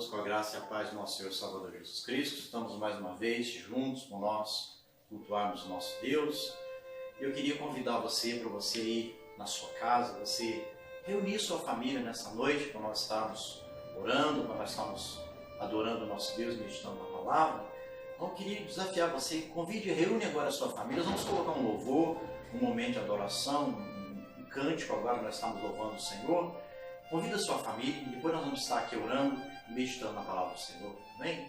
todos com a graça e a paz do nosso Senhor e Salvador Jesus Cristo. Estamos mais uma vez juntos com nós, cultuarmos o nosso Deus. Eu queria convidar você para você ir na sua casa, você reunir sua família nessa noite, para nós estarmos orando, para nós estarmos adorando o nosso Deus, meditando na palavra. Então eu queria desafiar você, convide e reúne agora a sua família. Nós vamos colocar um louvor, um momento de adoração, um cântico agora, nós estamos louvando o Senhor. Convida a sua família e depois nós vamos estar aqui orando e meditando na palavra do Senhor. Amém?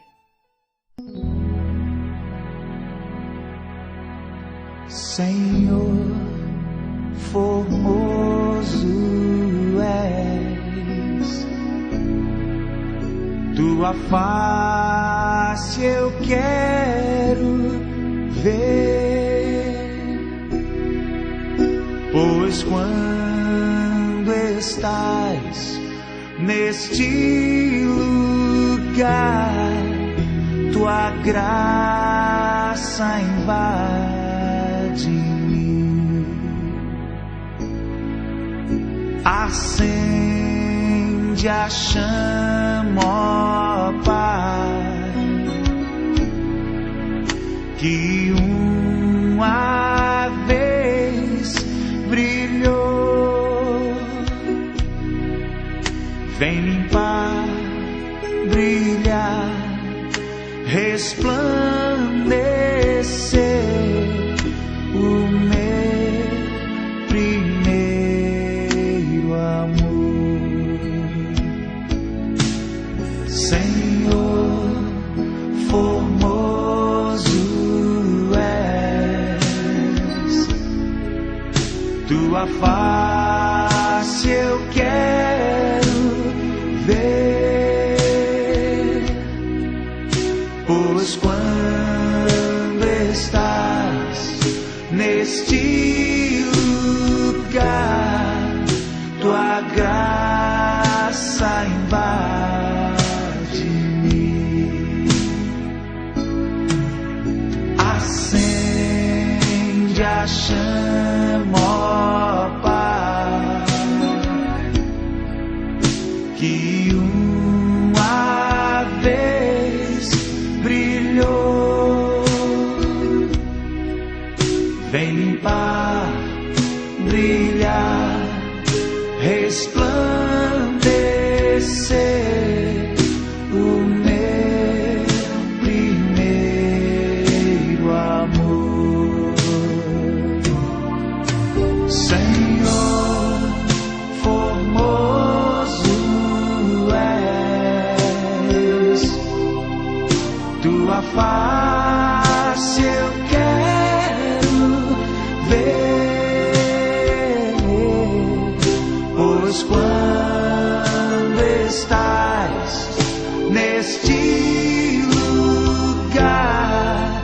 Senhor, formoso és, tua face eu quero ver, pois quando estás neste lugar, tua graça invade-me, acende a chama, ó Pai, que uma vez brilhou. Vem limpar, brilhar, resplandecer o meu primeiro amor. Senhor, formoso és, tua face eu quero ver, pois quando estás neste lugar, tua graça invade-me, acende a chama, ó Pai, que uma vez brilhou. Vem limpar, brilhar, resplandecer o meu primeiro amor. Senhor, formoso és, tua face eu quero ver, pois quando estás neste lugar,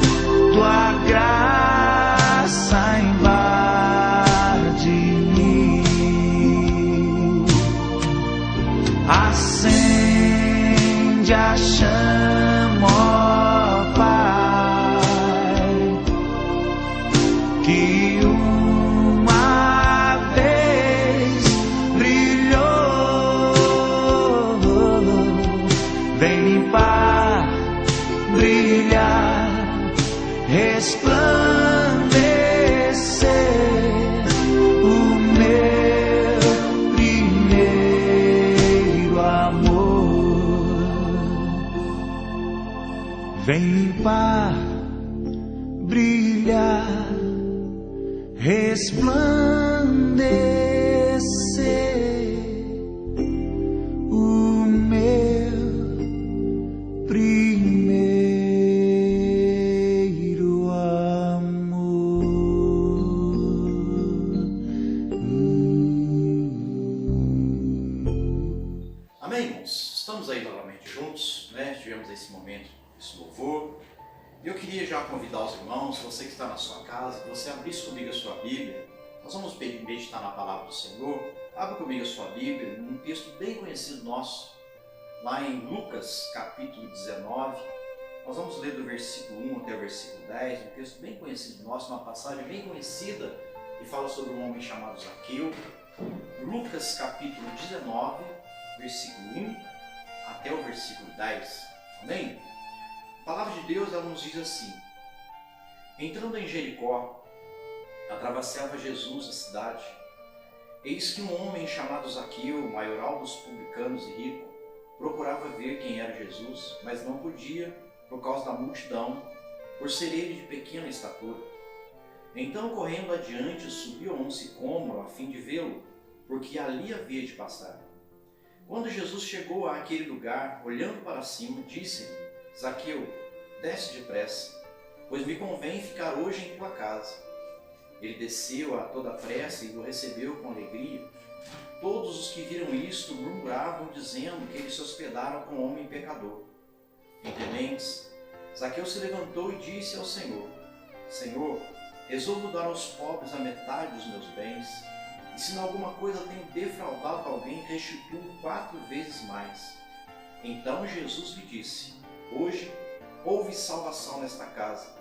tua graça invade-me, acende a chama, ó Pai, que uma vez brilhou. Vem limpar, brilhar, resplandecer o meu primeiro amor. Vem limpar, brilhar, resplandecer o meu primeiro amor. Amém, irmãos? Estamos aí novamente juntos, né? Tivemos esse momento, esse louvor. Eu queria já convidar os irmãos, você que está na sua casa, que você abrisse comigo a sua Bíblia. Nós vamos meditar na palavra do Senhor. Abra comigo a sua Bíblia, num texto bem conhecido nosso, lá em Lucas, capítulo 19. Nós vamos ler do versículo 1 até o versículo 10, um texto bem conhecido nosso, uma passagem bem conhecida, que fala sobre um homem chamado Zaqueu. Lucas, capítulo 19, versículo 1 até o versículo 10. Amém? A palavra de Deus ela nos diz assim: entrando em Jericó, atravessava Jesus a cidade. Eis que um homem chamado Zaqueu, maioral dos publicanos e rico, procurava ver quem era Jesus, mas não podia por causa da multidão, por ser ele de pequena estatura. Então, correndo adiante, subiu a um sicômoro a fim de vê-lo, porque ali havia de passar. Quando Jesus chegou àquele lugar, olhando para cima, disse-lhe: Zaqueu, desce depressa, pois me convém ficar hoje em tua casa. Ele desceu a toda pressa e o recebeu com alegria. Todos os que viram isto murmuravam, dizendo que ele se hospedara com um homem pecador. Entre mentes, Zaqueu se levantou e disse ao Senhor: Senhor, resolvo dar aos pobres a metade dos meus bens, e se em alguma coisa tenho defraudado alguém, restituo 4 vezes mais. Então Jesus lhe disse: hoje houve salvação nesta casa,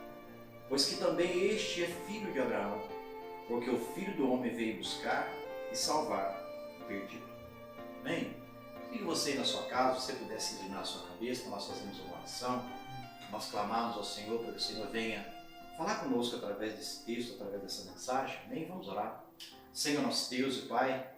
pois que também este é filho de Abraão, porque o Filho do Homem veio buscar e salvar o perdido. Amém? E você na sua casa, se você pudesse inclinar a sua cabeça, nós fazemos uma oração, nós clamamos ao Senhor para que o Senhor venha falar conosco através desse texto, através dessa mensagem. Amém? Vamos orar. Senhor nosso Deus e Pai,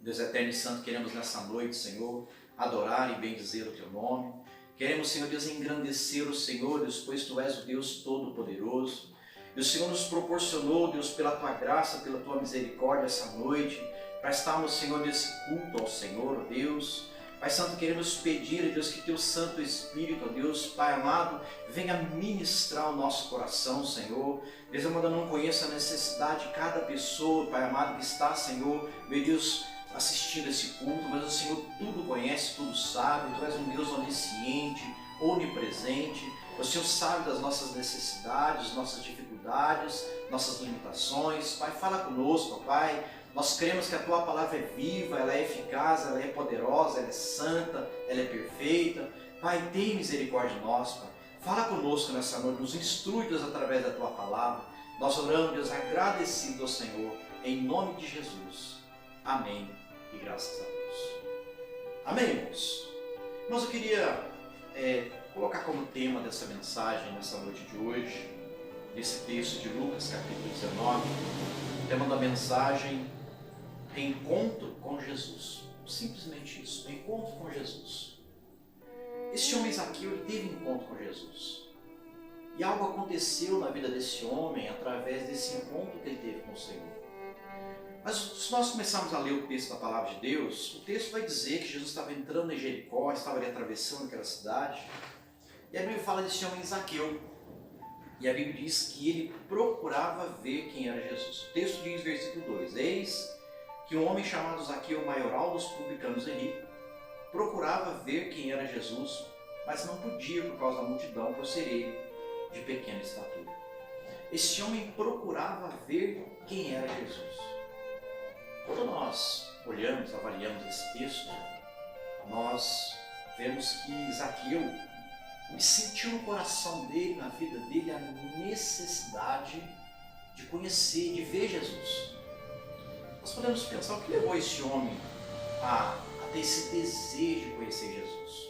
Deus eterno e santo, queremos nessa noite, Senhor, adorar e bendizer o Teu nome. Queremos, Senhor Deus, engrandecer o Senhor, Deus, pois Tu és o Deus Todo-Poderoso. E o Senhor nos proporcionou, Deus, pela Tua graça, pela Tua misericórdia essa noite, para estarmos, Senhor, nesse culto ao Senhor, ó Deus. Pai Santo, queremos pedir, Deus, que Teu Santo Espírito, ó Deus, Pai amado, venha ministrar o nosso coração, Senhor. Deus amado, eu não conheço a necessidade de cada pessoa, Pai amado, que está, Senhor, meu Deus, assistindo esse culto, mas o Senhor tudo conhece, tudo sabe. Tu és um Deus onisciente, onipresente. O Senhor sabe das nossas necessidades, nossas dificuldades, nossas limitações. Pai, fala conosco, Pai. Nós cremos que a Tua palavra é viva, ela é eficaz, ela é poderosa, ela é santa, ela é perfeita. Pai, tem misericórdia de nós, Pai. Fala conosco nessa noite, nos instrui, Deus, através da Tua palavra. Nós oramos, Deus, agradecido ao Senhor, em nome de Jesus. Amém e graças a Deus. Amém, irmãos? Mas eu queria colocar como tema dessa mensagem, nessa noite de hoje, nesse texto de Lucas, capítulo 19, o tema da mensagem: encontro com Jesus. Simplesmente isso, encontro com Jesus. Esse homem Zaqueu, ele teve encontro com Jesus. E algo aconteceu na vida desse homem através desse encontro que ele teve com o Senhor. Mas se nós começarmos a ler o texto da palavra de Deus, o texto vai dizer que Jesus estava entrando em Jericó, estava ali atravessando aquela cidade. E a Bíblia fala desse homem Zaqueu. E a Bíblia diz que ele procurava ver quem era Jesus. O texto diz, versículo 2: eis que um homem chamado Zaqueu, maioral dos publicanos e rico, procurava ver quem era Jesus, mas não podia por causa da multidão, por ser ele de pequena estatura. Esse homem procurava ver quem era Jesus. Quando nós olhamos, avaliamos esse texto, nós vemos que Zaqueu sentiu no coração dele, na vida dele, a necessidade de conhecer, de ver Jesus. Nós podemos pensar o que levou esse homem a ter esse desejo de conhecer Jesus.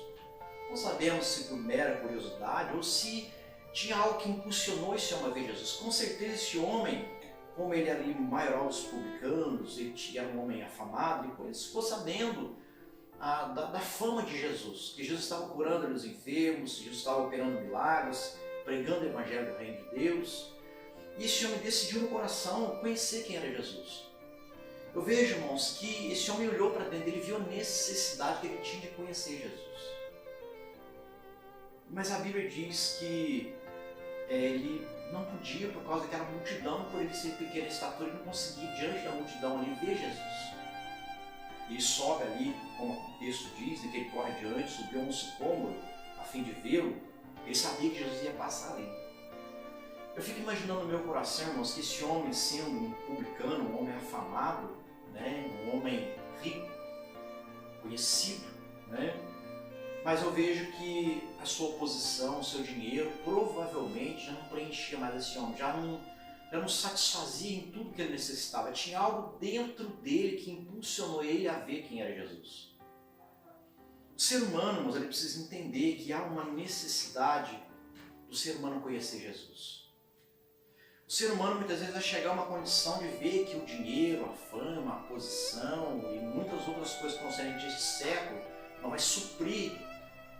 Não sabemos se por mera curiosidade ou se tinha algo que impulsionou esse homem a ver Jesus. Com certeza esse homem, como ele era ali maioral dos publicanos, ele era um homem afamado, e por isso ficou sabendo da fama de Jesus, que Jesus estava curando os enfermos, que Jesus estava operando milagres, pregando o evangelho do reino de Deus. E esse homem decidiu no coração conhecer quem era Jesus. Eu vejo, irmãos, que esse homem olhou para dentro dele e viu a necessidade que ele tinha de conhecer Jesus. Mas a Bíblia diz que ele não podia, por causa daquela multidão, por ele ser pequena estatura, ele não conseguia, diante da multidão ali, ver Jesus. Ele sobe ali, como o texto diz, que ele corre adiante, subiu a um sicômoro a fim de vê-lo. Ele sabia que Jesus ia passar ali. Eu fico imaginando no meu coração, irmãos, que esse homem, sendo um publicano, um homem afamado, né, um homem rico, conhecido, né, mas eu vejo que a sua posição, o seu dinheiro, provavelmente já não preenchia mais esse homem, já não satisfazia em tudo que ele necessitava. Tinha algo dentro dele que impulsionou ele a ver quem era Jesus. O ser humano, irmãos, ele precisa entender que há uma necessidade do ser humano conhecer Jesus. O ser humano muitas vezes vai chegar a uma condição de ver que o dinheiro, a fama, a posição e muitas outras coisas concernentes a esse século não vai suprir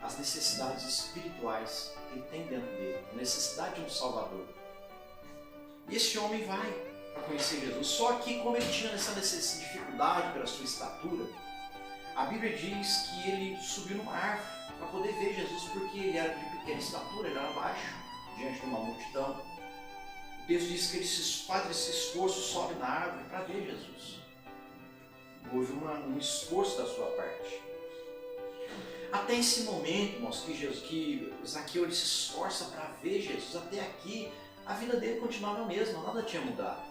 as necessidades espirituais que ele tem dentro dele, a necessidade de um Salvador. E esse homem vai para conhecer Jesus, só que como ele tinha essa dificuldade pela sua estatura, a Bíblia diz que ele subiu numa árvore para poder ver Jesus, porque ele era de pequena estatura, ele era baixo, diante de uma multidão. O texto diz que ele faz esse esforço, sobe na árvore para ver Jesus. Houve um esforço da sua parte. Até esse momento, irmãos, que Zaqueu ele se esforça para ver Jesus, até aqui a vida dele continuava a mesma, nada tinha mudado.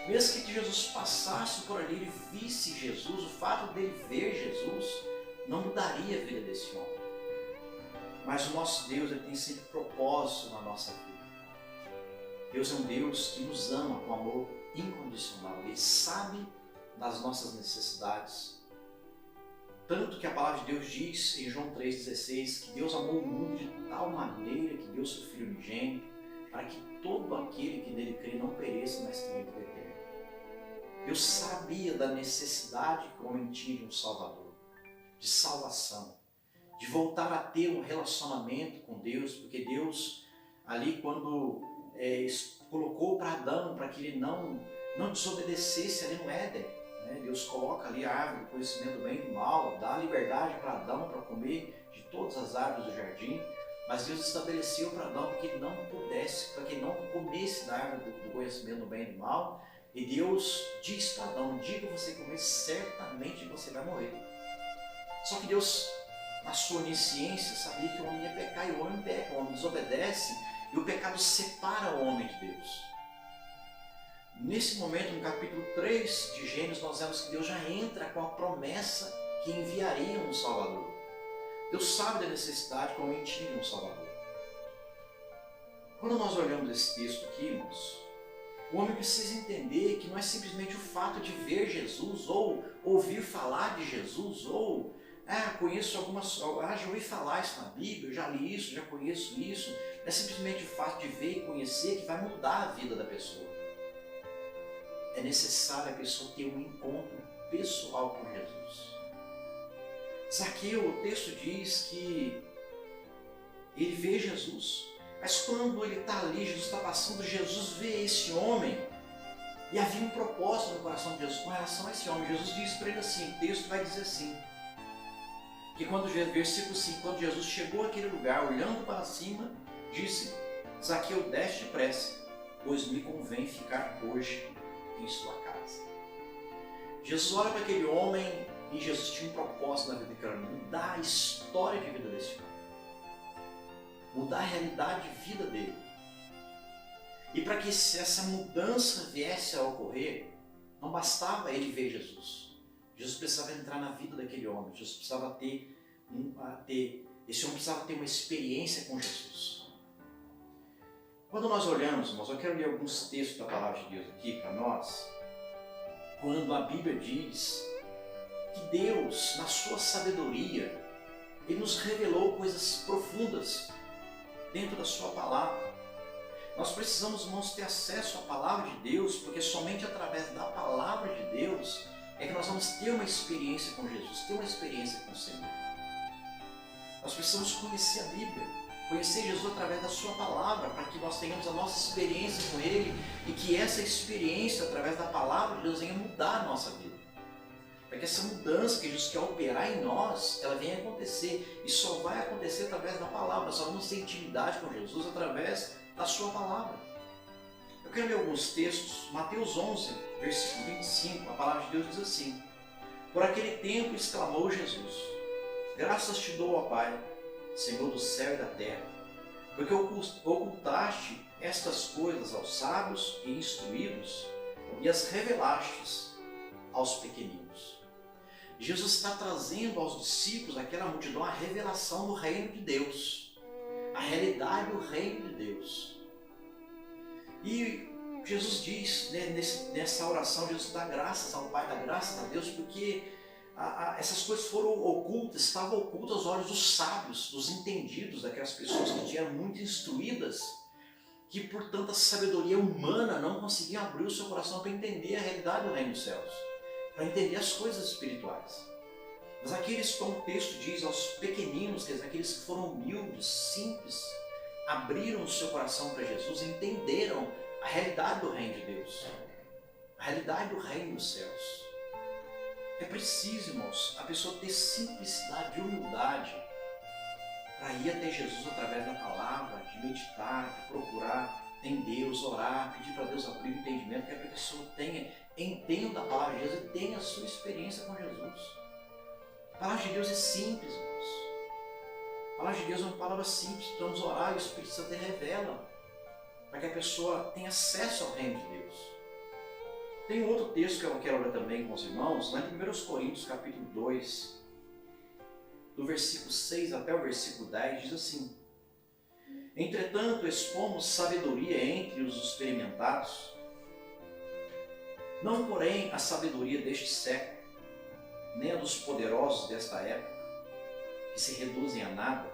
Mesmo que Jesus passasse por ali, ele visse Jesus, o fato dele ver Jesus não mudaria a vida desse homem. Mas o nosso Deus ele tem sempre propósito na nossa vida. Deus é um Deus que nos ama com amor incondicional. Ele sabe das nossas necessidades. Tanto que a palavra de Deus diz em João 3,16 que Deus amou o mundo de tal maneira que deu seu Filho unigênito para que todo aquele que nele crê não pereça, mas tenha vida eterna. Deus sabia da necessidade que o homem tinha de um Salvador, de salvação, de voltar a ter um relacionamento com Deus, porque Deus, ali quando colocou para Adão, para que ele não desobedecesse ali no Éden, né? Deus coloca ali a árvore do conhecimento do bem e do mal, dá liberdade para Adão para comer de todas as árvores do jardim, mas Deus estabeleceu para Adão que ele não pudesse, para que ele não comesse da árvore do conhecimento do bem e do mal. E Deus diz para Adão, dia que você comer, certamente você vai morrer. Só que Deus, na sua onisciência, sabia que o homem ia pecar, e o homem peca, o homem desobedece, e o pecado separa o homem de Deus. Nesse momento, no capítulo 3 de Gênesis, nós vemos que Deus já entra com a promessa que enviaria um Salvador. Deus sabe da necessidade que o homem tinha de um Salvador. Quando nós olhamos esse texto aqui, irmãos, o homem precisa entender que não é simplesmente o fato de ver Jesus, ou ouvir falar de Jesus, ou conheço já ouvi falar isso na Bíblia, eu já li isso, já conheço isso. Não é simplesmente o fato de ver e conhecer que vai mudar a vida da pessoa. É necessário a pessoa ter um encontro pessoal com Jesus. Zaqueu, o texto diz que ele vê Jesus. Mas quando ele está ali, Jesus está passando, Jesus vê esse homem, e havia um propósito no coração de Jesus com relação a esse homem. Jesus diz para ele assim, o texto vai dizer assim, que versículo 5, quando Jesus chegou àquele lugar, olhando para cima, disse, Zaqueu, desce depressa, pois me convém ficar hoje em sua casa. Jesus olha para aquele homem, e Jesus tinha um propósito na vida dele, que era mudar a história de vida desse homem. Mudar a realidade de vida dele. E para que essa mudança viesse a ocorrer, não bastava ele ver Jesus. Jesus precisava entrar na vida daquele homem. Jesus precisava esse homem precisava ter uma experiência com Jesus. Quando nós olhamos, irmãos, eu quero ler alguns textos da palavra de Deus aqui para nós. Quando a Bíblia diz que Deus, na sua sabedoria, Ele nos revelou coisas profundas dentro da sua palavra. Nós precisamos, irmãos, ter acesso à palavra de Deus, porque somente através da palavra de Deus é que nós vamos ter uma experiência com Jesus, ter uma experiência com o Senhor. Nós precisamos conhecer a Bíblia, conhecer Jesus através da sua palavra, para que nós tenhamos a nossa experiência com Ele e que essa experiência, através da palavra de Deus, venha mudar a nossa vida. Para que essa mudança que Jesus quer operar em nós, ela venha acontecer. E só vai acontecer através da palavra. Nós só vamos ter intimidade com Jesus através da sua palavra. Eu quero ler alguns textos. Mateus 11, versículo 25, a palavra de Deus diz assim: Por aquele tempo exclamou Jesus: Graças te dou, ó Pai, Senhor do céu e da terra, porque ocultaste estas coisas aos sábios e instruídos e as revelastes aos pequeninos. Jesus está trazendo aos discípulos, aquela multidão, a revelação do reino de Deus, a realidade do reino de Deus. E Jesus diz, né, nessa oração, Jesus dá graças ao Pai, dá graças a Deus, porque essas coisas foram ocultas, estavam ocultas aos olhos dos sábios, dos entendidos, daquelas pessoas que eram muito instruídas, que por tanta sabedoria humana não conseguiam abrir o seu coração para entender a realidade do reino dos céus, para entender as coisas espirituais. Mas aqueles, como o texto diz, aos pequeninos, quer dizer, aqueles que foram humildes, simples, abriram o seu coração para Jesus, entenderam a realidade do reino de Deus, a realidade do reino dos céus. É preciso, irmãos, a pessoa ter simplicidade e humildade para ir até Jesus através da palavra, de meditar, de procurar em Deus, orar, pedir para Deus abrir o entendimento, que a pessoa entenda a palavra de Deus e tenha a sua experiência com Jesus. A palavra de Deus é simples, irmãos. A palavra de Deus é uma palavra simples, precisamos orar e o Espírito Santo revela, para que a pessoa tenha acesso ao reino de Deus. Tem um outro texto que eu quero ler também com os irmãos, lá em 1 Coríntios capítulo 2, do versículo 6 até o versículo 10, diz assim: entretanto, expomos sabedoria entre os experimentados, não porém a sabedoria deste século, nem a dos poderosos desta época, que se reduzem a nada,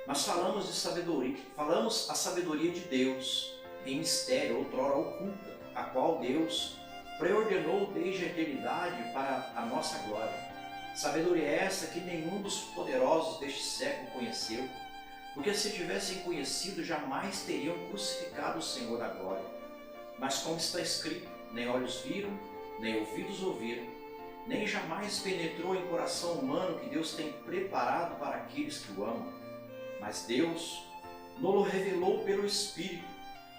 mas falamos de sabedoria, falamos a sabedoria de Deus, em mistério, outrora oculta, a qual Deus preordenou desde a eternidade para a nossa glória. Sabedoria essa que nenhum dos poderosos deste século conheceu, porque se tivessem conhecido, jamais teriam crucificado o Senhor da glória. Mas como está escrito, nem olhos viram, nem ouvidos ouviram, nem jamais penetrou em coração humano que Deus tem preparado para aqueles que o amam. Mas Deus nos revelou pelo Espírito,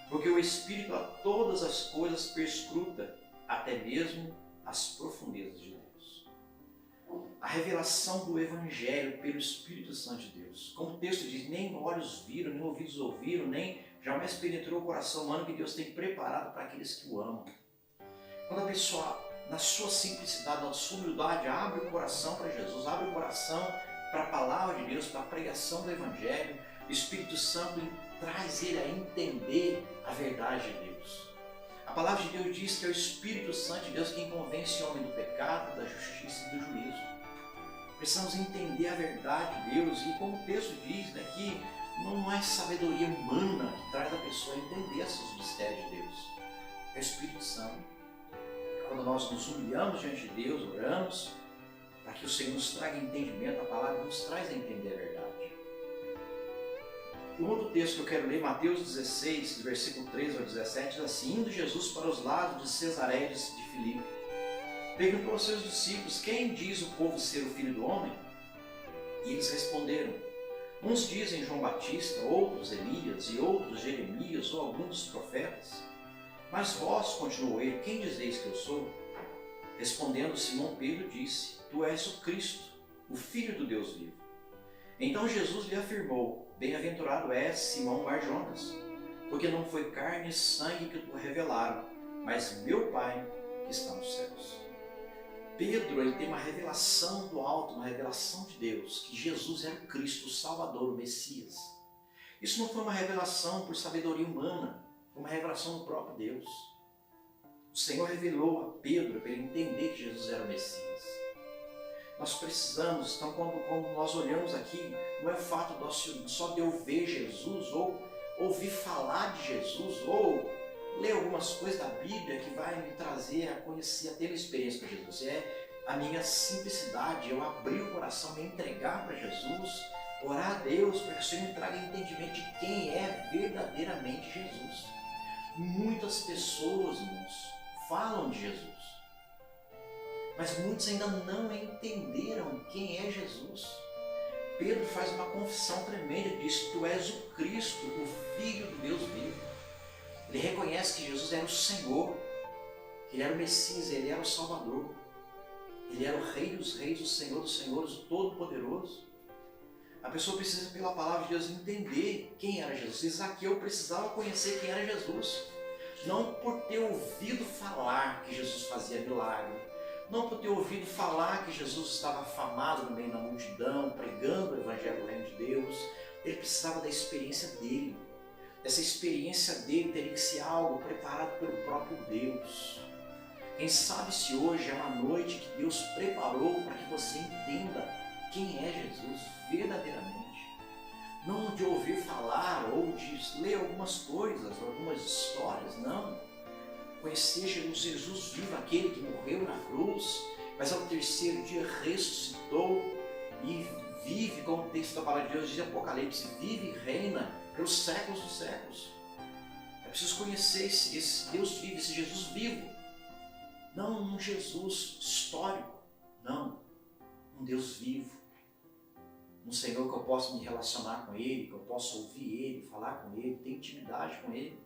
porque o Espírito a todas as coisas perscruta, até mesmo as profundezas de Deus. A revelação do Evangelho pelo Espírito Santo de Deus. Como o texto diz, nem olhos viram, nem ouvidos ouviram, nem jamais penetrou o coração humano que Deus tem preparado para aqueles que o amam. Quando a pessoa, na sua simplicidade, na sua humildade, abre o coração para Jesus, abre o coração para a palavra de Deus, para a pregação do Evangelho, o Espírito Santo traz ele a entender a verdade de Deus. A palavra de Deus diz que é o Espírito Santo de Deus quem convence o homem do pecado, da justiça e do juízo. Precisamos entender a verdade de Deus e, como o texto diz, que não é sabedoria humana que traz a pessoa a entender esses mistérios de Deus. É o Espírito Santo. Quando nós nos humilhamos diante de Deus, oramos, para que o Senhor nos traga entendimento, a palavra nos traz a entender a verdade. O outro texto que eu quero ler, Mateus 16, versículo 13 ao 17, diz assim: indo Jesus para os lados de Cesareia de Filipe, perguntou aos seus discípulos: quem diz o povo ser o Filho do Homem? E eles responderam: uns dizem João Batista, outros Elias, e outros Jeremias ou algum dos profetas. Mas vós, continuou ele, quem dizeis que eu sou? Respondendo Simão Pedro disse: tu és o Cristo, o Filho do Deus vivo. Então Jesus lhe afirmou: bem-aventurado és, Simão Bar-Jonas, porque não foi carne e sangue que te revelaram, mas meu Pai que está nos céus. Pedro, ele tem uma revelação do alto, uma revelação de Deus, que Jesus era o Cristo, o Salvador, o Messias. Isso não foi uma revelação por sabedoria humana, foi uma revelação do próprio Deus. O Senhor revelou a Pedro para ele entender que Jesus era o Messias. Nós precisamos, então, quando nós olhamos aqui, não é o fato só de eu ver Jesus, ou ouvir falar de Jesus, ou ler algumas coisas da Bíblia que vai me trazer a conhecer, a ter uma experiência com Jesus. É a minha simplicidade, eu abrir o coração, me entregar para Jesus, orar a Deus para que o Senhor me traga entendimento de quem é verdadeiramente Jesus. Muitas pessoas, irmãos, falam de Jesus, mas muitos ainda não entenderam quem é Jesus. Pedro faz uma confissão tremenda, diz: tu és o Cristo, o Filho do Deus vivo. Ele reconhece que Jesus era o Senhor, Ele era o Messias, Ele era o Salvador. Ele era o Rei dos Reis, o Senhor dos Senhores, o Todo-Poderoso. A pessoa precisa, pela palavra de Deus, entender quem era Jesus. E Zaqueu precisava conhecer quem era Jesus. Não por ter ouvido falar que Jesus fazia milagre, não por ter ouvido falar que Jesus estava afamado no meio da multidão, pregando o Evangelho do Reino de Deus. Ele precisava da experiência dele. Essa experiência dele teria que ser algo preparado pelo próprio Deus. Quem sabe se hoje é uma noite que Deus preparou para que você entenda quem é Jesus verdadeiramente. Não de ouvir falar ou de ler algumas coisas, algumas histórias, não. Conhecer Jesus vivo, aquele que morreu na cruz, mas ao terceiro dia ressuscitou e vive, como o texto da palavra de Deus diz em Apocalipse, vive e reina pelos séculos dos séculos. É preciso conhecer esse Deus vivo, esse Jesus vivo. Não um Jesus histórico, não. Um Deus vivo. Um Senhor que eu posso me relacionar com Ele, que eu posso ouvir Ele, falar com Ele, ter intimidade com Ele.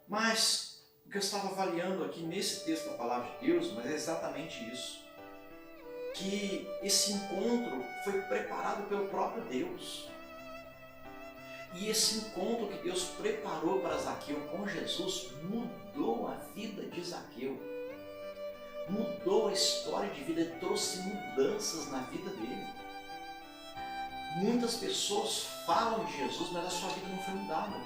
Mas o que eu estava avaliando aqui nesse texto da palavra de Deus, mas é exatamente isso. Que esse encontro foi preparado pelo próprio Deus. E esse encontro que Deus preparou para Zaqueu com Jesus mudou a vida de Zaqueu. Mudou a história de vida, trouxe mudanças na vida dele. Muitas pessoas falam de Jesus, mas a sua vida não foi mudada.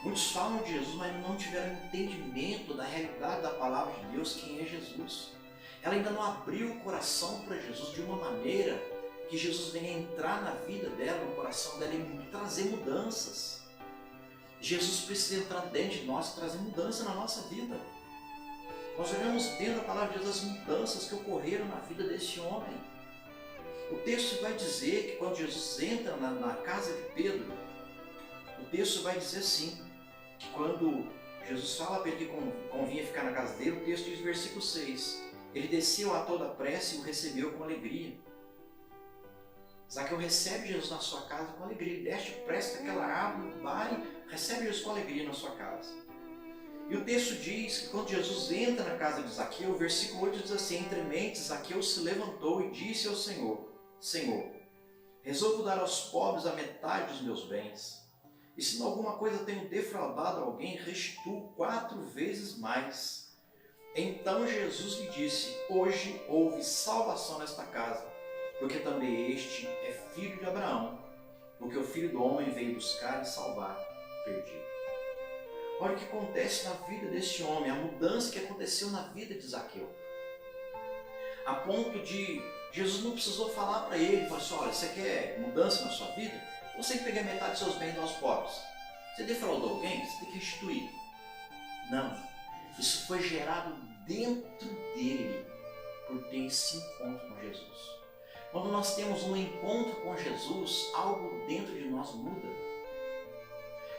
Muitos falam de Jesus, mas não tiveram entendimento da realidade da palavra de Deus, quem é Jesus. Ela ainda não abriu o coração para Jesus de uma maneira que Jesus venha entrar na vida dela, no coração dela e trazer mudanças. Jesus precisa entrar dentro de nós e trazer mudança na nossa vida. Nós olhamos dentro da palavra de Deus as mudanças que ocorreram na vida desse homem. O texto vai dizer que quando Jesus entra na casa de Pedro, o texto vai dizer assim, que quando Jesus fala para ele que convinha ficar na casa dele, o texto diz, versículo 6, ele desceu a toda pressa e o recebeu com alegria. Zaqueu recebe Jesus na sua casa com alegria, ele desce depressa daquela árvore, vai, recebe Jesus com alegria na sua casa. E o texto diz que quando Jesus entra na casa de Zaqueu, o versículo 8 diz assim, entre mentes, Zaqueu se levantou e disse ao Senhor, Senhor, resolvo dar aos pobres a metade dos meus bens, e se em alguma coisa tenho defraudado alguém, restituo 4 vezes mais. Então Jesus lhe disse, hoje houve salvação nesta casa, porque também este é filho de Abraão, porque o Filho do Homem veio buscar e salvar o perdido. Olha o que acontece na vida deste homem, a mudança que aconteceu na vida de Zaqueu. A ponto de Jesus não precisou falar para ele, falou assim, olha, você quer mudança na sua vida? Você tem que pegar metade dos seus bens aos pobres. Você defraudou alguém? Você tem que restituir. Não, isso foi gerado dentro dele por ter esse encontro com Jesus. Quando nós temos um encontro com Jesus, algo dentro de nós muda.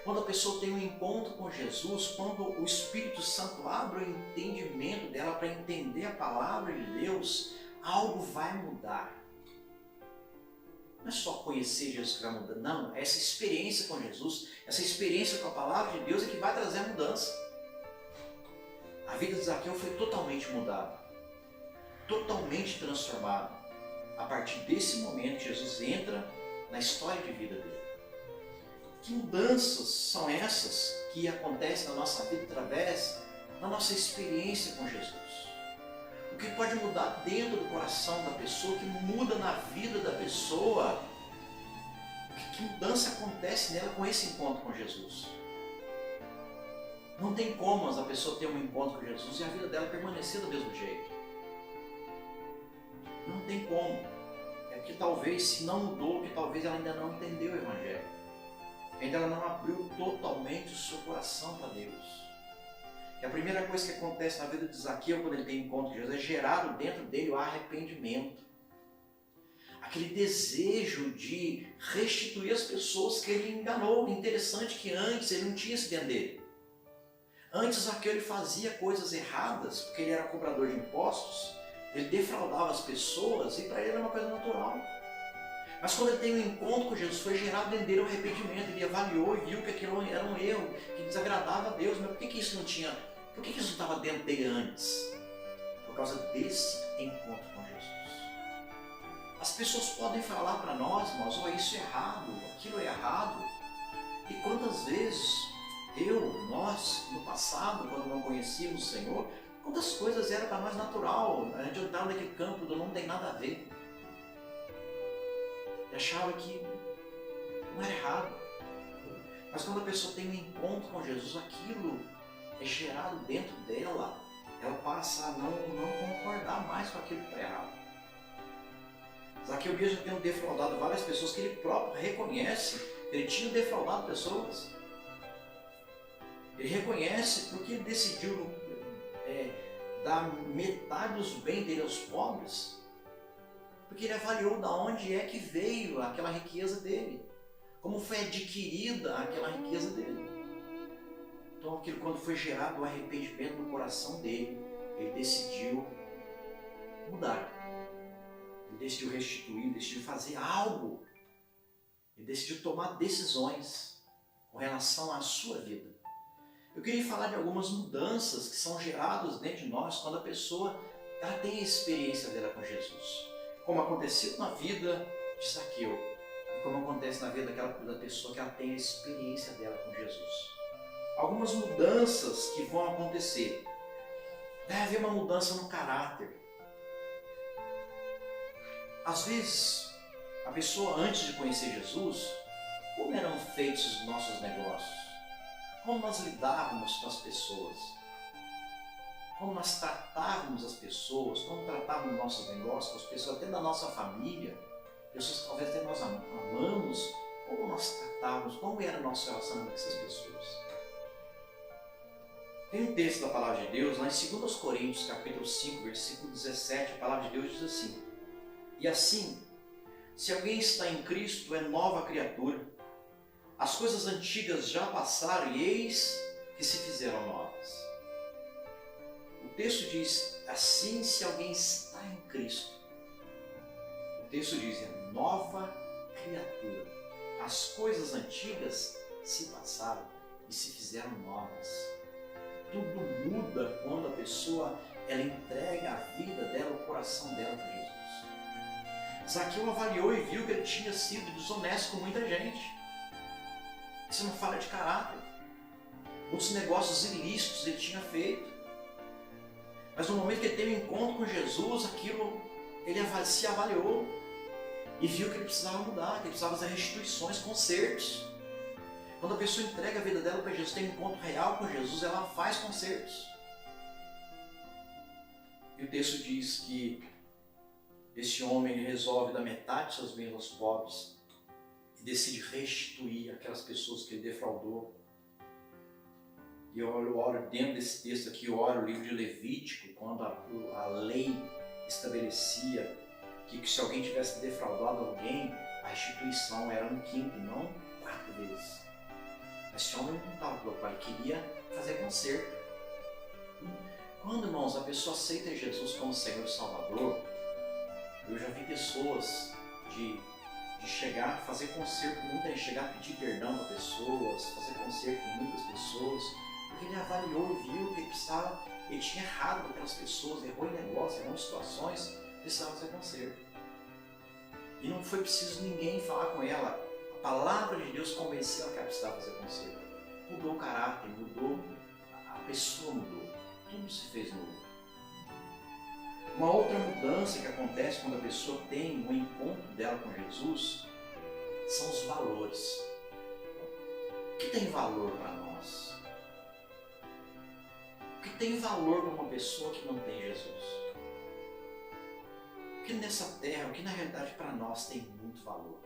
Quando a pessoa tem um encontro com Jesus, quando o Espírito Santo abre o entendimento dela para entender a palavra de Deus, algo vai mudar. Não é só conhecer Jesus que vai mudar, não. É essa experiência com Jesus, essa experiência com a palavra de Deus é que vai trazer a mudança. A vida de Zaqueu foi totalmente mudada, totalmente transformada. A partir desse momento, Jesus entra na história de vida dele. Que mudanças são essas que acontecem na nossa vida através da nossa experiência com Jesus? O que pode mudar dentro do coração da pessoa, que muda na vida da pessoa? Que mudança acontece nela com esse encontro com Jesus? Não tem como a pessoa ter um encontro com Jesus e a vida dela permanecer do mesmo jeito. Não tem como. É que talvez, se não mudou, que talvez ela ainda não entendeu o Evangelho. Ainda ela não abriu totalmente o seu coração para Deus. E a primeira coisa que acontece na vida de Zaqueu, quando ele tem encontro com Jesus, é gerado dentro dele o arrependimento. Aquele desejo de restituir as pessoas que ele enganou. Interessante que antes ele não tinha esse dentro dele. Antes Zaqueu ele fazia coisas erradas, porque ele era cobrador de impostos, ele defraudava as pessoas e para ele era uma coisa natural. Mas quando ele tem um encontro com Jesus, foi gerado dentro dele o arrependimento, ele avaliou e viu que aquilo era um erro, que desagradava a Deus. Mas por que isso não tinha, por que isso não estava dentro dele antes? Por causa desse encontro com Jesus. As pessoas podem falar para nós, irmãos, oh, isso é errado, aquilo é errado. E quantas vezes nós, no passado, quando não conhecíamos o Senhor, quantas coisas eram para nós natural, a gente entrava naquele campo do não tem nada a ver. E achava que não era errado. Mas quando a pessoa tem um encontro com Jesus, aquilo é gerado dentro dela, ela passa a não concordar mais com aquilo que está errado. Zaqueu mesmo tendo defraudado várias pessoas que ele próprio reconhece que ele tinha defraudado pessoas. Ele reconhece porque ele decidiu dar metade dos bens dele aos pobres, porque ele avaliou de onde é que veio aquela riqueza dele, como foi adquirida aquela riqueza dele. Então, aquilo, quando foi gerado o arrependimento no coração dele, ele decidiu mudar. Ele decidiu restituir, decidiu fazer algo. Ele decidiu tomar decisões com relação à sua vida. Eu queria falar de algumas mudanças que são geradas dentro de nós quando a pessoa ela tem a experiência dela com Jesus. Como aconteceu na vida de Zaqueu e como acontece na vida da pessoa que ela tem a experiência dela com Jesus. Algumas mudanças que vão acontecer. Deve haver uma mudança no caráter. Às vezes, a pessoa antes de conhecer Jesus, como eram feitos os nossos negócios? Como nós lidávamos com as pessoas? Como nós tratávamos as pessoas? Como tratávamos nossos negócios com as pessoas, até da nossa família? Pessoas que talvez até nós amamos. Como nós tratávamos? Como era o nosso relacionamento com essas pessoas? Tem um texto da Palavra de Deus, lá em 2 Coríntios, capítulo 5, versículo 17, a Palavra de Deus diz assim: E assim, se alguém está em Cristo, é nova criatura. As coisas antigas já passaram e eis que se fizeram novas. O texto diz, assim, se alguém está em Cristo. O texto diz, é nova criatura. As coisas antigas se passaram e se fizeram novas. Tudo muda quando a pessoa ela entrega a vida dela, o coração dela para Jesus. Zaqueu avaliou e viu que ele tinha sido desonesto com muita gente. Isso não fala de caráter. Muitos negócios ilícitos ele tinha feito. Mas no momento que ele teve um encontro com Jesus, aquilo ele se avaliou e viu que ele precisava mudar, que ele precisava fazer restituições, consertos. Quando a pessoa entrega a vida dela para Jesus, tem um encontro real com Jesus, ela faz consertos. E o texto diz que esse homem resolve dar metade de seus bens aos pobres e decide restituir aquelas pessoas que ele defraudou. E eu oro dentro desse texto aqui, eu oro o livro de Levítico, quando a lei estabelecia que se alguém tivesse defraudado alguém, a restituição era no quinto, não 4 vezes. Esse homem não estava preocupado, ele queria fazer conserto. Quando, irmãos, a pessoa aceita Jesus como Senhor e Salvador, eu já vi pessoas de chegar a fazer conserto com muita gente, chegar a pedir perdão para pessoas, fazer conserto com muitas pessoas, porque ele avaliou e viu que ele tinha errado com aquelas pessoas, errou em negócio, errou em situações, precisava fazer conserto. E não foi preciso ninguém falar com ela. A palavra de Deus convenceu ela que ela precisava fazer conserto. Mudou o caráter, mudou, a pessoa mudou. Tudo se fez novo. Uma outra mudança que acontece quando a pessoa tem um encontro dela com Jesus são os valores. O que tem valor para nós? O que tem valor para uma pessoa que não tem Jesus? O que nessa terra, o que na realidade para nós tem muito valor?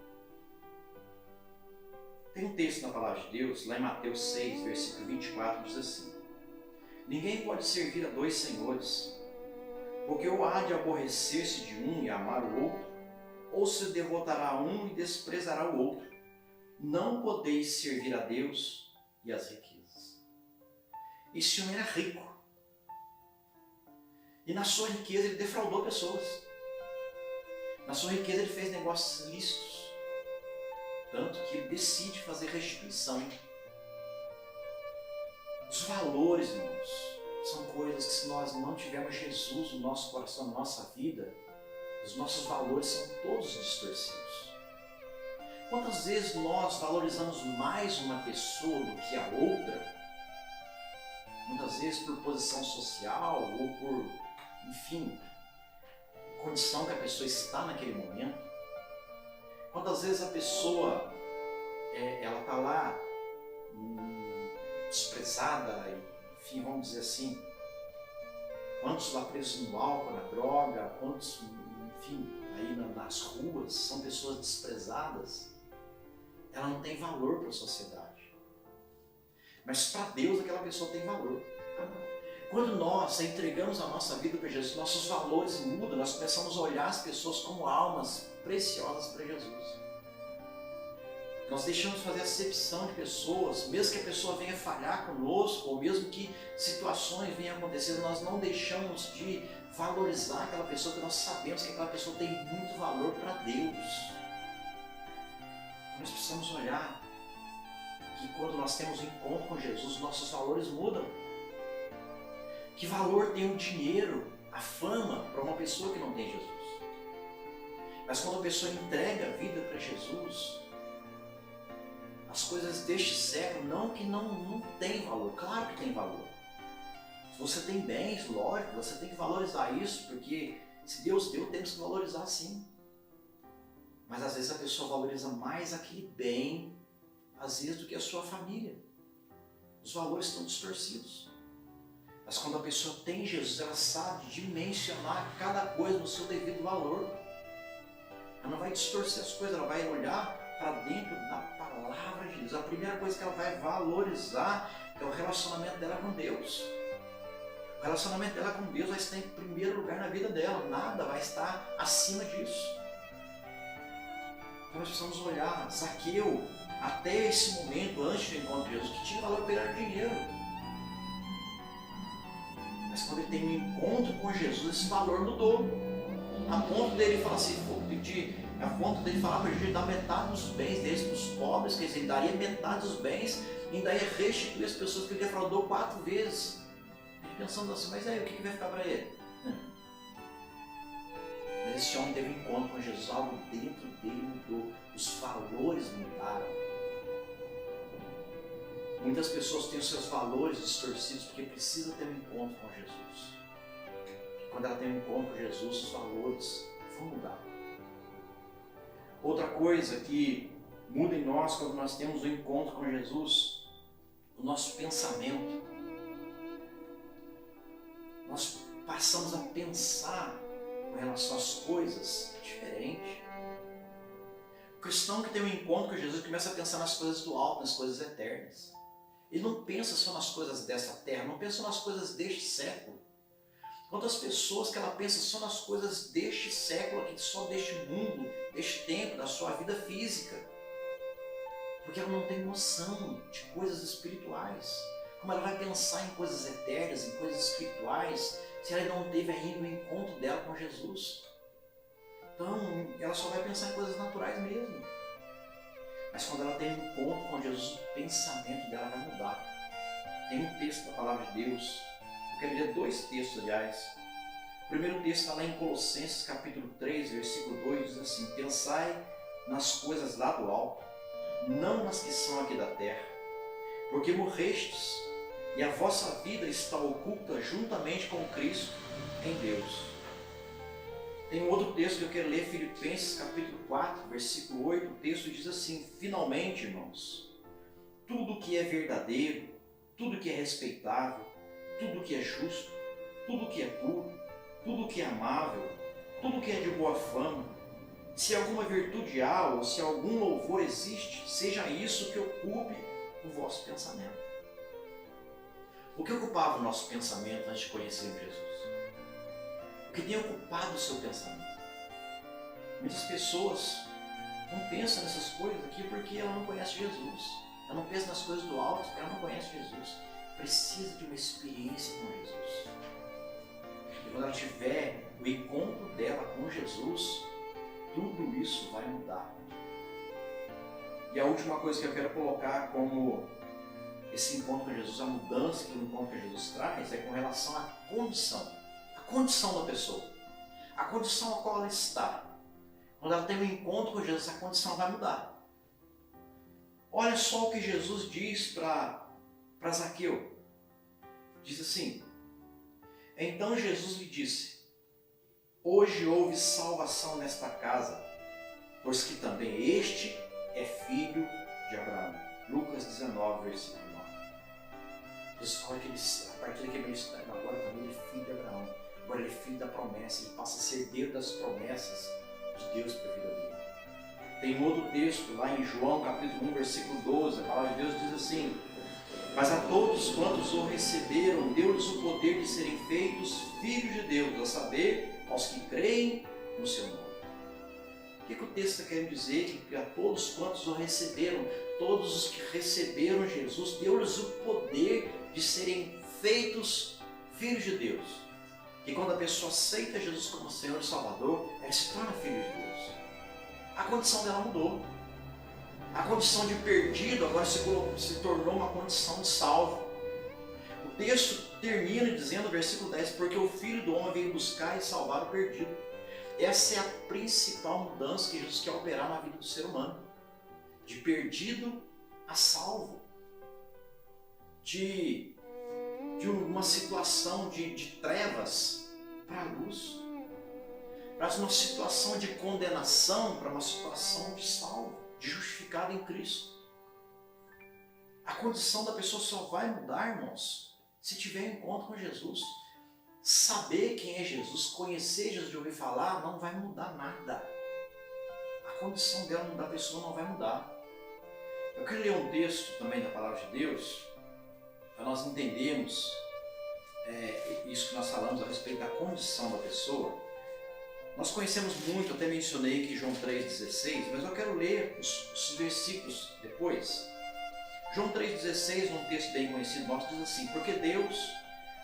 Tem um texto na Palavra de Deus, lá em Mateus 6, versículo 24, diz assim: Ninguém pode servir a 2 senhores, porque ou há de aborrecer-se de um e amar o outro, ou se devotará a um e desprezará o outro. Não podeis servir a Deus e às riquezas. Esse homem era rico. E na sua riqueza ele defraudou pessoas. Na sua riqueza ele fez negócios ilícitos. Tanto que ele decide fazer restituição. Os valores, irmãos, são coisas que se nós não tivermos Jesus no nosso coração, na nossa vida, os nossos valores são todos distorcidos. Quantas vezes nós valorizamos mais uma pessoa do que a outra? Muitas vezes por posição social ou por, enfim, condição que a pessoa está naquele momento. Quantas vezes a pessoa, ela está lá desprezada, enfim, vamos dizer assim, quantos lá presos no álcool, na droga, quantos, enfim, aí nas ruas, são pessoas desprezadas. Ela não tem valor para a sociedade. Mas para Deus aquela pessoa tem valor. Quando nós entregamos a nossa vida para Jesus, nossos valores mudam, nós começamos a olhar as pessoas como almas preciosas para Jesus. Nós deixamos de fazer acepção de pessoas, mesmo que a pessoa venha falhar conosco, ou mesmo que situações venham acontecendo, nós não deixamos de valorizar aquela pessoa, porque nós sabemos que aquela pessoa tem muito valor para Deus. Nós precisamos olhar que quando nós temos um encontro com Jesus, nossos valores mudam. Que valor tem o dinheiro, a fama, para uma pessoa que não tem Jesus? Mas quando a pessoa entrega a vida para Jesus, as coisas deste século, não que não tem valor, claro que tem valor. Se você tem bens, lógico, você tem que valorizar isso, porque se Deus deu, temos que valorizar sim. Mas às vezes a pessoa valoriza mais aquele bem, às vezes, do que a sua família. Os valores estão distorcidos. Mas quando a pessoa tem Jesus, ela sabe dimensionar cada coisa no seu devido valor. Ela não vai distorcer as coisas, ela vai olhar para dentro da palavra de Deus. A primeira coisa que ela vai valorizar é o relacionamento dela com Deus. O relacionamento dela com Deus vai estar em primeiro lugar na vida dela. Nada vai estar acima disso. Então nós precisamos olhar. Zaqueu, até esse momento, antes do encontro de Jesus, que tinha valor para ele era dinheiro. Mas quando ele tem um encontro com Jesus, esse valor mudou. A ponto dele falar assim, a ponto dele falar para Jesus dar metade dos bens deles para os pobres, quer dizer, ele daria metade dos bens e ainda ia restituir as pessoas que ele defraudou 4 vezes. Ele pensando assim, mas aí o que vai ficar para ele? Mas esse homem teve um encontro com Jesus, algo dentro dele mudou, os valores mudaram. Muitas pessoas têm os seus valores distorcidos porque precisam ter um encontro com Jesus. Quando ela tem um encontro com Jesus, os valores vão mudar. Outra coisa que muda em nós quando nós temos um encontro com Jesus, o nosso pensamento. Nós passamos a pensar com relação às coisas diferente. O cristão que tem um encontro com Jesus começa a pensar nas coisas do alto, nas coisas eternas. Ele não pensa só nas coisas dessa terra, não pensa nas coisas deste século. Quantas pessoas que ela pensa só nas coisas deste século, aqui, só deste mundo, deste tempo, da sua vida física. Porque ela não tem noção de coisas espirituais. Como ela vai pensar em coisas eternas, em coisas espirituais, se ela não teve ainda o encontro dela com Jesus? Então, ela só vai pensar em coisas naturais mesmo. Mas quando ela tem um encontro com Jesus, o pensamento dela vai mudar. Tem um texto da Palavra de Deus, eu quero ler 2 textos, aliás. O primeiro texto está lá em Colossenses, capítulo 3, versículo 2, diz assim: pensai nas coisas lá do alto, não nas que são aqui da terra, porque morrestes, e a vossa vida está oculta juntamente com Cristo em Deus. Tem um outro texto que eu quero ler, Filipenses capítulo 4, versículo 8, o texto diz assim: finalmente, irmãos, tudo que é verdadeiro, tudo que é respeitável, tudo que é justo, tudo que é puro, tudo que é amável, tudo que é de boa fama, se alguma virtude há ou se algum louvor existe, seja isso que ocupe o vosso pensamento. O que ocupava o nosso pensamento antes de conhecermos Jesus? O que tem ocupado o seu pensamento? Muitas pessoas não pensam nessas coisas aqui porque ela não conhece Jesus. Ela não pensa nas coisas do alto porque ela não conhece Jesus. Precisa de uma experiência com Jesus. E quando ela tiver o encontro dela com Jesus, tudo isso vai mudar. E a última coisa que eu quero colocar como esse encontro com Jesus, a mudança que o encontro com Jesus traz, é com relação à condição. A condição da pessoa, a condição a qual ela está. Quando ela tem um encontro com Jesus, a condição vai mudar. Olha só o que Jesus diz para Zaqueu. Diz assim: então Jesus lhe disse: hoje houve salvação nesta casa, pois que também este é filho de Abraão. Lucas 19, versículo 9. Deus fala que ele, a partir daquele momento, agora também ele é filho de Abraão. Agora ele é filho da promessa, ele passa a ser herdeiro das promessas de Deus para a vida dele. Tem um outro texto lá em João, capítulo 1, versículo 12, a palavra de Deus diz assim: mas a todos quantos o receberam, deu-lhes o poder de serem feitos filhos de Deus, a saber, aos que creem no seu nome. O que o texto está querendo dizer? Que a todos quantos o receberam, todos os que receberam Jesus, deu-lhes o poder de serem feitos filhos de Deus. Que quando a pessoa aceita Jesus como Senhor e Salvador, ela se torna filho de Deus. A condição dela mudou. A condição de perdido agora se tornou uma condição de salvo. O texto termina dizendo, versículo 10, porque o Filho do Homem veio buscar e salvar o perdido. Essa é a principal mudança que Jesus quer operar na vida do ser humano. De perdido a salvo. De uma situação de trevas para a luz. Para uma situação de condenação para uma situação de salvo, de justificado em Cristo. A condição da pessoa só vai mudar, irmãos, se tiver encontro com Jesus. Saber quem é Jesus, conhecer Jesus, de ouvir falar, não vai mudar nada. A condição da pessoa não vai mudar. Eu quero ler um texto também da Palavra de Deus, para nós entendermos isso que nós falamos a respeito da condição da pessoa. Nós conhecemos muito, até mencionei aqui João 3,16, mas eu quero ler os versículos depois. João 3,16, num texto bem conhecido nosso, diz assim: porque Deus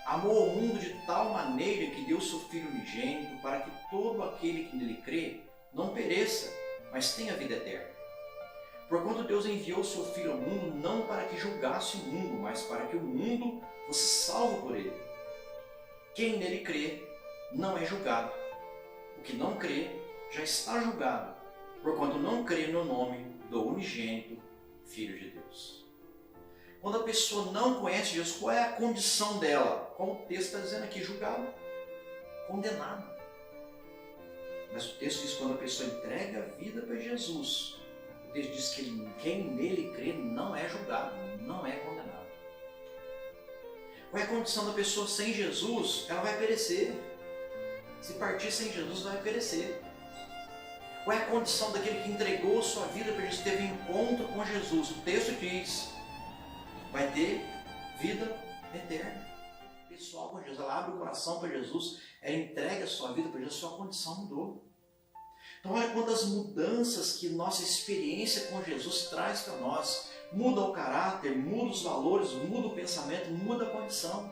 amou o mundo de tal maneira que deu seu Filho unigênito, para que todo aquele que nele crê não pereça, mas tenha vida eterna. Porquanto Deus enviou seu Filho ao mundo não para que julgasse o mundo, mas para que o mundo fosse salvo por ele. Quem nele crê não é julgado. O que não crê já está julgado, porquanto não crê no nome do unigênito Filho de Deus. Quando a pessoa não conhece Jesus, qual é a condição dela? Como o texto está dizendo aqui, julgado, condenado. Mas o texto diz que quando a pessoa entrega a vida para Jesus, o texto diz que quem nele crê não é julgado, não é condenado. Qual é a condição da pessoa sem Jesus? Ela vai perecer. Se partir sem Jesus, vai perecer. Qual é a condição daquele que entregou sua vida para Jesus, teve encontro com Jesus? O texto diz, vai ter vida eterna. Pessoal com Jesus, ela abre o coração para Jesus, ela entrega a sua vida para Jesus, sua condição mudou. Então olha quantas mudanças que nossa experiência com Jesus traz para nós. Muda o caráter, muda os valores, muda o pensamento, muda a condição.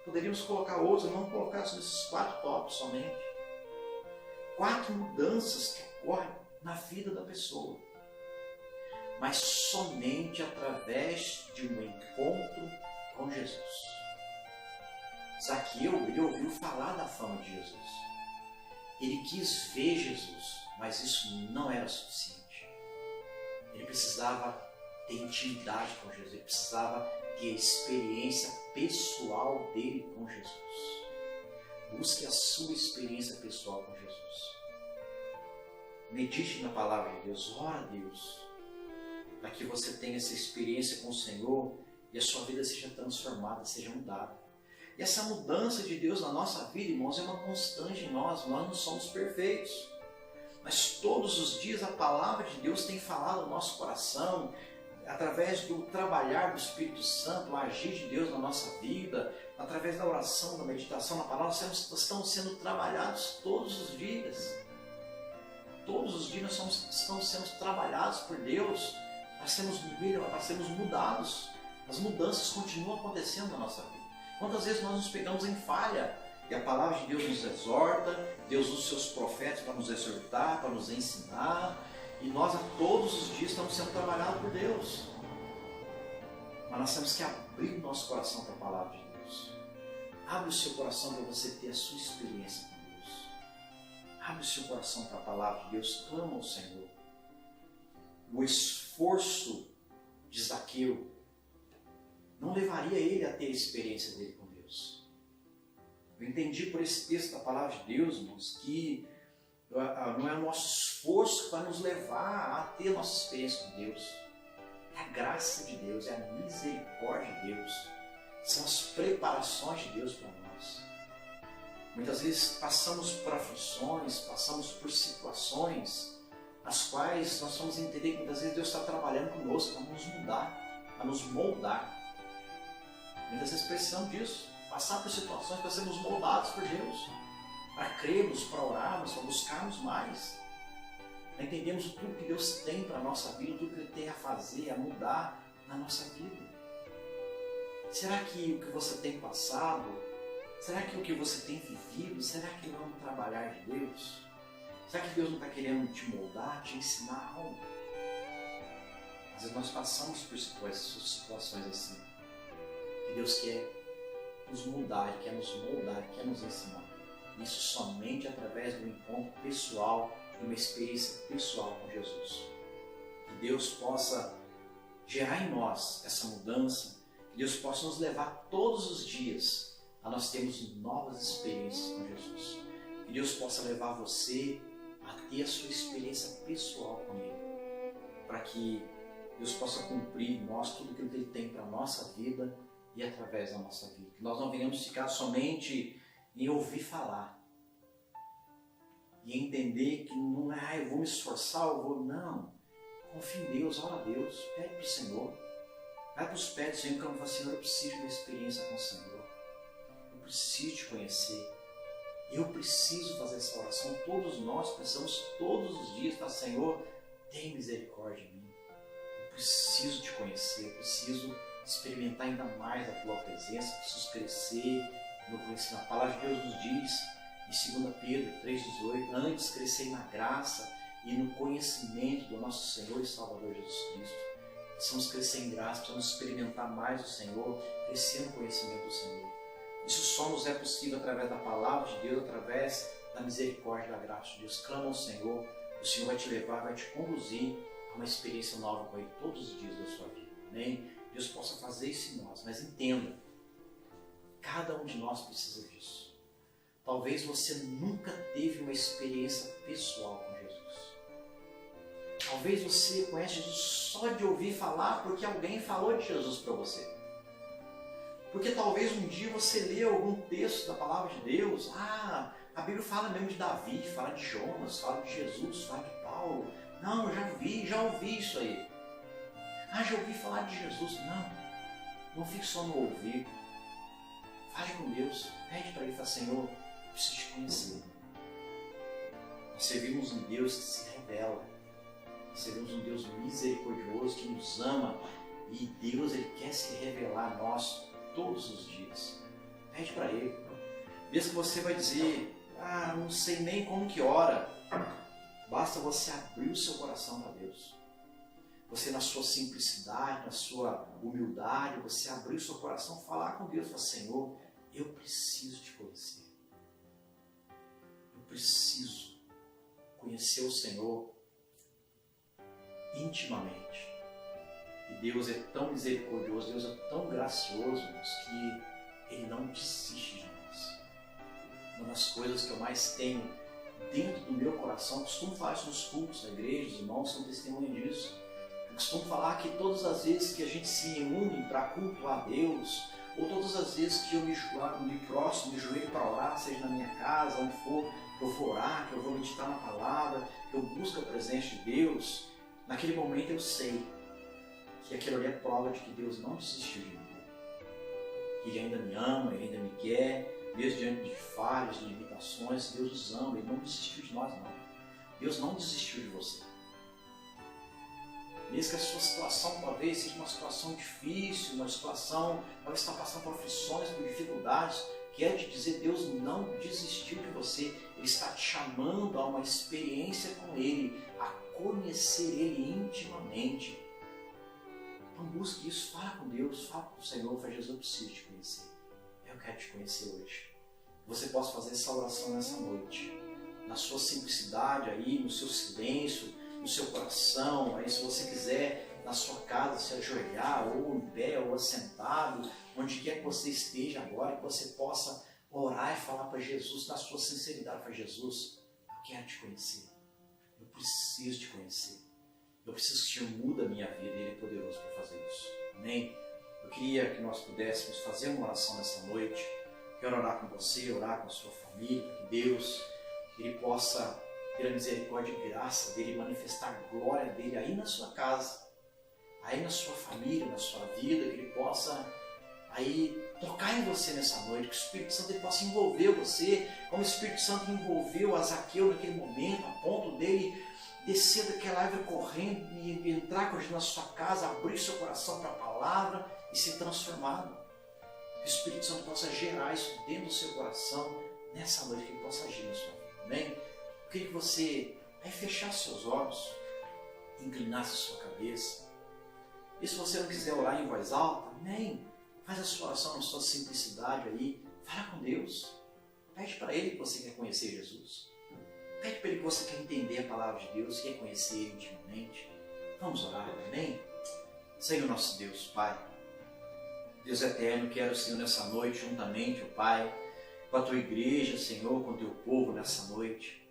Poderíamos colocar outros, não colocar nesses 4 tópicos somente. 4 mudanças que ocorrem na vida da pessoa. Mas somente através de um encontro com Jesus. Zaqueu, ele ouviu falar da fama de Jesus. Ele quis ver Jesus, mas isso não era suficiente. Ele precisava ter intimidade com Jesus, ele precisava ter a experiência pessoal dele com Jesus. Busque a sua experiência pessoal com Jesus. Medite na palavra de Deus, ora a Deus, para que você tenha essa experiência com o Senhor e a sua vida seja transformada, seja mudada. E essa mudança de Deus na nossa vida, irmãos, é uma constante em nós. Nós não somos perfeitos. Mas todos os dias a palavra de Deus tem falado no nosso coração, através do trabalhar do Espírito Santo, o agir de Deus na nossa vida, através da oração, da meditação na palavra, nós estamos sendo trabalhados todos os dias. Todos os dias nós estamos sendo trabalhados por Deus, nós sermos mudados. As mudanças continuam acontecendo na nossa vida. Quantas vezes nós nos pegamos em falha e a palavra de Deus nos exorta, Deus usa os seus profetas para nos exortar, para nos ensinar, e nós a todos os dias estamos sendo trabalhados por Deus. Mas nós temos que abrir o nosso coração para a palavra de Deus. Abre o seu coração para você ter a sua experiência com Deus. Abre o seu coração para a palavra de Deus, clama ao Senhor. O esforço de Zaqueu não levaria ele a ter a experiência dele com Deus. Eu entendi por esse texto da palavra de Deus, irmãos, que não é o nosso esforço que vai nos levar a ter a nossa experiência com Deus. É É a graça de Deus, é a misericórdia de Deus. São as preparações de Deus para nós. Muitas vezes passamos por aflições, passamos por situações as quais nós vamos entender que muitas vezes Deus está trabalhando conosco para nos mudar, para nos moldar. Muitas vezes precisamos disso, passar por situações para sermos moldados por Deus, para crermos, para orarmos, para buscarmos mais, para entendermos tudo que Deus tem para a nossa vida, tudo que Ele tem a fazer, a mudar na nossa vida. Será que o que você tem passado, será que o que você tem vivido, será que não é um trabalhar de Deus? Será que Deus não está querendo te moldar, te ensinar algo? Às vezes nós passamos por situações assim. Que Deus quer nos moldar, Ele quer nos moldar, Ele quer nos ensinar. Isso somente através do encontro pessoal, de uma experiência pessoal com Jesus. Que Deus possa gerar em nós essa mudança, que Deus possa nos levar todos os dias a nós termos novas experiências com Jesus. Que Deus possa levar você a ter a sua experiência pessoal com Ele, para que Deus possa cumprir em nós tudo aquilo que Ele tem para a nossa vida e através da nossa vida. Que nós não venhamos ficar somente em ouvir falar e entender que não é, eu vou me esforçar, eu vou... Não, confia em Deus, ora a Deus, pede para o Senhor, vai para os pés do Senhor, que eu falo, Senhor, eu preciso de uma experiência com o Senhor, eu preciso te conhecer. Eu preciso fazer essa oração, todos nós precisamos todos os dias falar, Senhor, tem misericórdia de mim. Eu preciso te conhecer, eu preciso experimentar ainda mais a tua presença, eu preciso crescer no conhecimento. A palavra de Deus nos diz, em 2 Pedro 3,18, antes crescei na graça e no conhecimento do nosso Senhor e Salvador Jesus Cristo. Precisamos crescer em graça, precisamos experimentar mais o Senhor, crescer no conhecimento do Senhor. Isso só nos é possível através da palavra de Deus, através da misericórdia e da graça de Deus. Clama ao Senhor, o Senhor vai te levar, vai te conduzir a uma experiência nova com Ele todos os dias da sua vida. Amém? Deus possa fazer isso em nós, mas entenda, cada um de nós precisa disso. Talvez você nunca teve uma experiência pessoal com Jesus. Talvez você conhece Jesus só de ouvir falar porque alguém falou de Jesus para você. Porque talvez um dia você leu algum texto da palavra de Deus, a Bíblia fala mesmo de Davi, fala de Jonas, fala de Jesus, fala de Paulo. Não, eu já ouvi isso aí. Já ouvi falar de Jesus. Não fique só no ouvir. Fale com Deus, pede para Ele, fala, Senhor, eu preciso te conhecer. Nós servimos um Deus que se revela. Nós servimos um Deus misericordioso que nos ama. E Deus, Ele quer se revelar a nós todos os dias. Pede para Ele. Mesmo que você vai dizer, não sei nem como que ora. Basta você abrir o seu coração para Deus. Você na sua simplicidade, na sua humildade, você abrir o seu coração, falar com Deus, falar, Senhor, eu preciso te conhecer. Eu preciso conhecer o Senhor intimamente. E Deus é tão misericordioso, Deus é tão gracioso, que Ele não desiste de nós. Uma das coisas que eu mais tenho dentro do meu coração, costumo falar isso nos cultos da igreja, os irmãos são testemunha disso. Eu costumo falar que todas as vezes que a gente se reúne para cultuar a Deus, ou todas as vezes que eu me prostro, me joelho para orar, seja na minha casa, onde for, que eu vou orar, que eu vou meditar na palavra, que eu busco a presença de Deus, naquele momento eu sei que aquilo ali é prova de que Deus não desistiu de mim. Que Ele ainda me ama, Ele ainda me quer, mesmo diante de falhas, de limitações, Deus nos ama, Ele não desistiu de nós não. Deus não desistiu de você. Mesmo que a sua situação talvez seja uma situação difícil, uma situação, talvez está passando por aflições, por dificuldades, quer te dizer, Deus não desistiu de você. Ele está te chamando a uma experiência com Ele, a conhecer Ele intimamente. Então busque isso, fala com Deus, fala com o Senhor, fala, Jesus, eu preciso te conhecer. Eu quero te conhecer hoje. Você possa fazer essa oração nessa noite, na sua simplicidade aí, no seu silêncio, no seu coração, aí se você quiser na sua casa se ajoelhar, ou em pé, ou assentado, onde quer que você esteja agora, que você possa orar e falar para Jesus na sua sinceridade, para Jesus, eu quero te conhecer, eu preciso te conhecer. Eu preciso que o Senhor mude a minha vida e Ele é poderoso para fazer isso. Amém? Eu queria que nós pudéssemos fazer uma oração nessa noite. Quero orar com você, orar com a sua família, que Deus Ele possa ter a misericórdia e graça dEle, manifestar a glória dEle aí na sua casa, aí na sua família, na sua vida, que Ele possa aí tocar em você nessa noite, que o Espírito Santo Ele possa envolver você, como o Espírito Santo envolveu a Zaqueu naquele momento, a ponto dele descer daquela árvore correndo e entrar na sua casa, abrir seu coração para a palavra e ser transformado. Que o Espírito Santo possa gerar isso dentro do seu coração nessa noite, que Ele possa agir na sua vida. Amém? Eu queria que você aí fechasse seus olhos, inclinasse sua cabeça. E se você não quiser orar em voz alta, amém? Faz a sua oração na sua simplicidade aí. Fala com Deus. Pede para Ele que você quer conhecer Jesus. Pede para Ele que você quer entender a palavra de Deus, quer conhecer Ele intimamente. Vamos orar, amém? Senhor nosso Deus, Pai. Deus eterno, quero, Senhor, nessa noite, juntamente, ó Pai, com a Tua igreja, Senhor, com o Teu povo nessa noite.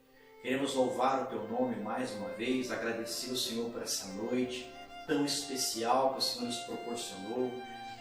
Queremos louvar o Teu nome mais uma vez, agradecer ao Senhor por essa noite tão especial que o Senhor nos proporcionou.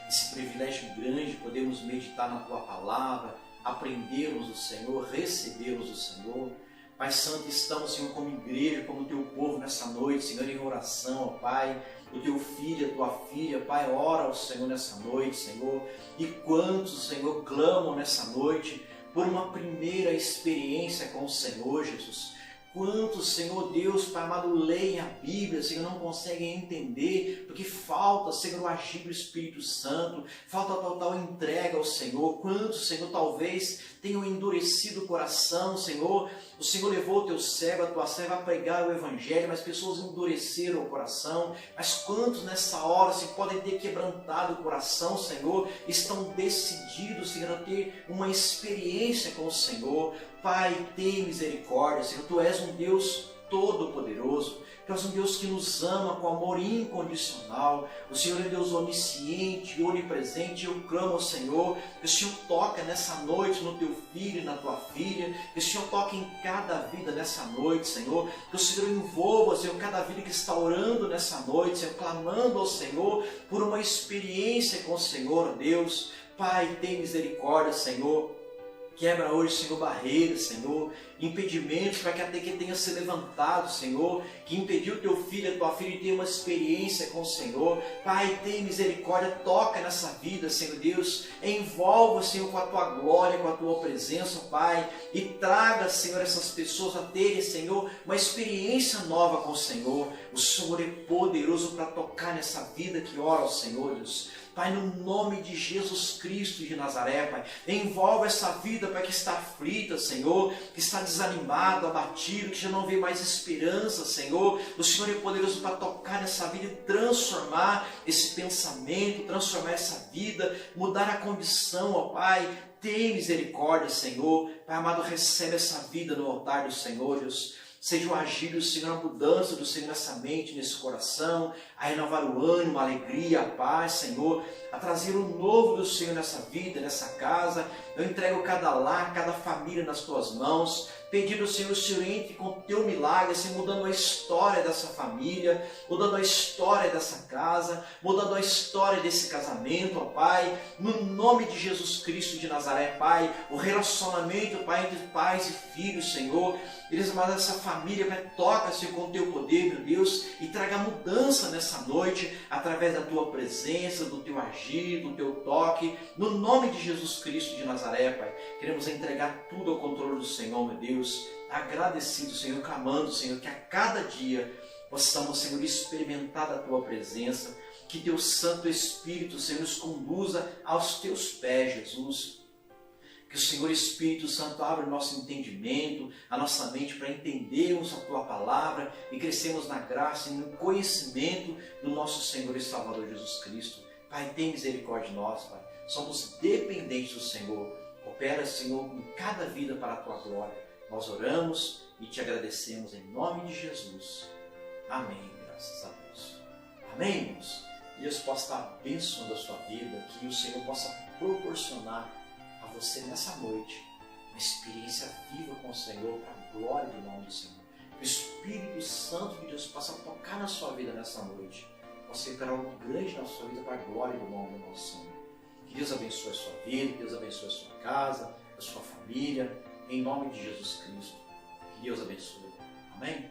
Esse privilégio grande de podermos meditar na Tua Palavra, aprendermos do Senhor, recebermos do Senhor. Pai Santo, estamos, Senhor, como igreja, como Teu povo nessa noite, Senhor, em oração, ó Pai. O Teu filho, a Tua filha, Pai, ora ao Senhor nessa noite, Senhor. E quantos, Senhor, clamam nessa noite por uma primeira experiência com o Senhor, Jesus. Quantos, Senhor Deus, Pai amado, leem a Bíblia, Senhor, não conseguem entender, porque falta, Senhor, o agir do Espírito Santo, falta a total entrega ao Senhor. Quantos, Senhor, talvez tenham endurecido o coração, Senhor. O Senhor levou o Teu servo, a Tua serva a pregar o Evangelho, mas pessoas endureceram o coração. Mas quantos nessa hora se podem ter quebrantado o coração, Senhor, estão decididos, Senhor, a ter uma experiência com o Senhor. Pai, tem misericórdia, Senhor. Tu és um Deus todo-poderoso. Tu és um Deus que nos ama com amor incondicional. O Senhor é Deus onisciente, onipresente. Eu clamo ao Senhor que o Senhor toque nessa noite no Teu filho e na Tua filha. Que o Senhor toque em cada vida nessa noite, Senhor. Que o Senhor envolva, Senhor, cada vida que está orando nessa noite, Senhor, clamando ao Senhor por uma experiência com o Senhor, ó Deus. Pai, tem misericórdia, Senhor. Quebra hoje, Senhor, barreiras, Senhor, impedimentos para que até que tenha se levantado, Senhor, que impediu o Teu filho, a Tua filha de ter uma experiência com o Senhor. Pai, tem misericórdia, toca nessa vida, Senhor Deus, envolva, Senhor, com a Tua glória, com a Tua presença, Pai, e traga, Senhor, essas pessoas a terem, Senhor, uma experiência nova com o Senhor. O Senhor é poderoso para tocar nessa vida que ora ao Senhor, Deus. Pai, no nome de Jesus Cristo de Nazaré, Pai, envolve essa vida, Pai, que está aflita, Senhor, que está desanimado, abatido, que já não vê mais esperança, Senhor. O Senhor é poderoso para tocar nessa vida e transformar esse pensamento, transformar essa vida, mudar a condição, ó Pai. Tem misericórdia, Senhor. Pai amado, recebe essa vida no altar do Senhor, Deus. Seja o agir do Senhor, a mudança do Senhor nessa mente, nesse coração, a renovar o ânimo, a alegria, a paz, Senhor, a trazer o novo do Senhor nessa vida, nessa casa. Eu entrego cada lar, cada família nas Tuas mãos, pedindo ao Senhor, o Senhor entre com o Teu milagre, assim, mudando a história dessa família, mudando a história dessa casa, mudando a história desse casamento, ó Pai, no nome de Jesus Cristo de Nazaré, Pai, o relacionamento, Pai, entre pais e filhos, Senhor. Eles amados, essa família, Pai, toca-se com o Teu poder, meu Deus, e traga mudança nessa noite, através da Tua presença, do Teu agir, do Teu toque, no nome de Jesus Cristo de Nazaré, Pai. Queremos entregar tudo ao controle do Senhor, meu Deus, agradecido, Senhor, clamando, Senhor, que a cada dia possamos, Senhor, experimentar a Tua presença, que Teu Santo Espírito, Senhor, nos conduza aos Teus pés, Jesus. Que o Senhor Espírito Santo abra o nosso entendimento, a nossa mente, para entendermos a Tua palavra e crescermos na graça e no conhecimento do nosso Senhor e Salvador Jesus Cristo. Pai, tem misericórdia de nós, Pai. Somos dependentes do Senhor. Opera, Senhor, em cada vida para a Tua glória. Nós oramos e Te agradecemos em nome de Jesus. Amém. Graças a Deus. Amém, irmãos? Deus possa estar abençoando a sua vida, que o Senhor possa proporcionar a você nessa noite uma experiência viva com o Senhor, para a glória do nome do Senhor. Que o Espírito Santo de Deus possa tocar na sua vida nessa noite. Você terá algo grande na sua vida para a glória do nome do nosso Senhor. Que Deus abençoe a sua vida, que Deus abençoe a sua casa, a sua família, em nome de Jesus Cristo. Que Deus abençoe. Amém?